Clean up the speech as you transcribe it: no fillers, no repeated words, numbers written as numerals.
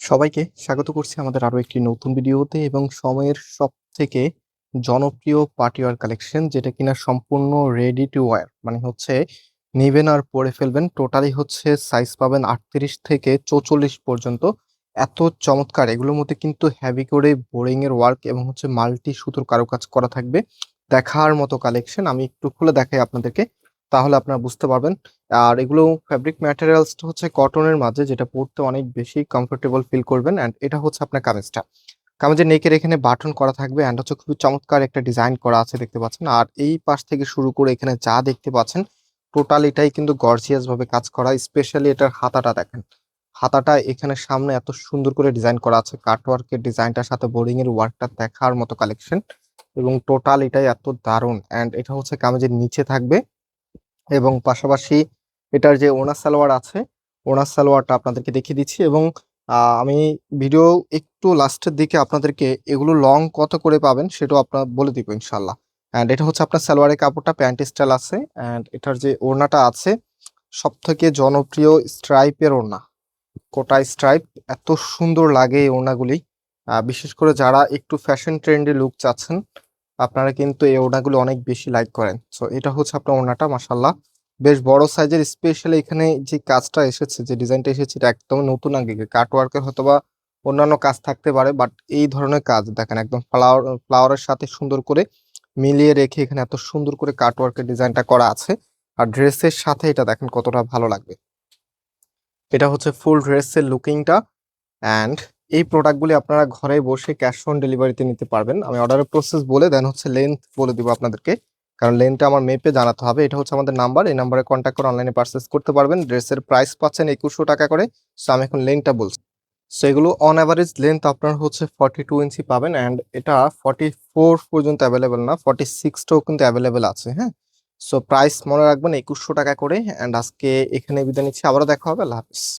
সবাইকে স্বাগত করছি আমাদের আরো একটি নতুন ভিডিওতে এবং সময়ের সবথেকে জনপ্রিয় পার্টিওয়ার কালেকশন যেটা কিনা সম্পূর্ণ রেডি টু ওয়্যার মানে হচ্ছে নিবেন আর পরে ফেলবেন। টোটালি হচ্ছে সাইজ পাবেন 38 থেকে 44 পর্যন্ত। এত চমৎকার, এগুলোর মধ্যে কিন্তু হেভি করে বোরিং এর ওয়ার্ক এবং হচ্ছে মাল্টি সুতোর কারুকাজ করা থাকবে। দেখার মতো কালেকশন, আমি একটু খুলে দেখাই আপনাদেরকে, তাহলে আপনারা বুঝতে পারবেন। আর এগুলো ফ্যাব্রিক ম্যাটেরিয়ালসটা হচ্ছে কটনের মাঝে, যেটা পরতে অনেক বেশি কমফোর্টেবল ফিল করবেন। অ্যান্ড এটা হচ্ছে আপনার কামিজটা, কামিজের নেকের এখানে বাটন করা থাকবে অ্যান্ড হচ্ছে খুবই চমৎকার একটা ডিজাইন করা আছে দেখতে পাচ্ছেন। আর এই পাশ থেকে শুরু করে এখানে যা দেখতে পাচ্ছেন টোটাল এটাই কিন্তু গর্জিয়াস ভাবে কাজ করা। স্পেশালি এটার হাতাটা দেখেন, হাতাটা এখানে সামনে এত সুন্দর করে ডিজাইন করা আছে, কাটওয়ার্কের ডিজাইনটার সাথে বোরিং এর ওয়ার্কটা দেখার মতো কালেকশন। এবং টোটাল এটাই এত দারুণ। অ্যান্ড এটা হচ্ছে কামিজের নিচে থাকবে এবং পাশাপাশি এটার যে ওনার সালোয়ার আছে, ওনার সালোয়ারটা আপনাদেরকে দেখিয়ে দিচ্ছি। এবং আমি ভিডিও একটু লাস্টের দিকে আপনাদেরকে এগুলো লং কত করে পাবেন সেটাও আপনার বলে দিব ইনশাল্লাহ। অ্যান্ড এটা হচ্ছে আপনার সালোয়ারের কাপড়টা প্যান্ট স্টাইল আছে। অ্যান্ড এটার যে ওড়নাটা আছে সব থেকে জনপ্রিয় স্ট্রাইপের ওড়না, কোটা স্ট্রাইপ। এত সুন্দর লাগে এই ওড়নাগুলি, বিশেষ করে যারা একটু ফ্যাশন ট্রেন্ডি লুক চাচ্ছেন আপনারা কিন্তু এই ওড়নাগুলো অনেক বেশি লাইক করেন। সো এটা হচ্ছে আপনার ওড়নাটা, মাশাল্লাহ বেশ বড় সাইজের। স্পেশালি এখানে যে কাজটা এসেছে, যে ডিজাইনটা এসেছে, এটা একদম নতুন আগে, কাট ওয়ার্কের হয়তো বা অন্যান্য কাজ থাকতে পারে, বাট এই ধরনের কাজ দেখেন একদম ফ্লাওয়ারের সাথে সুন্দর করে মিলিয়ে রেখে এখানে এত সুন্দর করে কাট ওয়ার্কের ডিজাইনটা করা আছে। আর ড্রেসের সাথে এটা দেখেন কতটা ভালো লাগবে। এটা হচ্ছে ফুল ড্রেসের লুকিংটা। অ্যান্ড এই প্রোডাক্টগুলি আপনারা ঘরে বসে ক্যাশ অন ডেলিভারিতে নিতে পারবেন। আমি অর্ডারের প্রসেস বলে দেন হচ্ছে লেন্থ বলে দিব আপনাদেরকে, কারণ লেন্থটা আমার মেপে জানাতে হবে। এটা হচ্ছে আমাদের নাম্বার, এই নাম্বারে কন্ট্যাক্ট করে অনলাইনে পারচেস করতে পারবেন। ড্রেসের প্রাইস পাচ্ছেন 2100 টাকা করে। সো আমি এখন লেন্থটা বলছি। সো এগুলো অন অ্যাভারেজ লেন্থ আপনার হচ্ছে 42 ইঞ্চি পাবেন। অ্যান্ড এটা 44 পর্যন্ত অ্যাভেলেবেল না, 46টাও কিন্তু অ্যাভেলেবেল আছে। হ্যাঁ, সো প্রাইস মনে রাখবেন 2100 টাকা করে। অ্যান্ড আজকে এখানে বিদায় নিচ্ছি, আবারও দেখা হবে, আল্লাহ হাফিজ।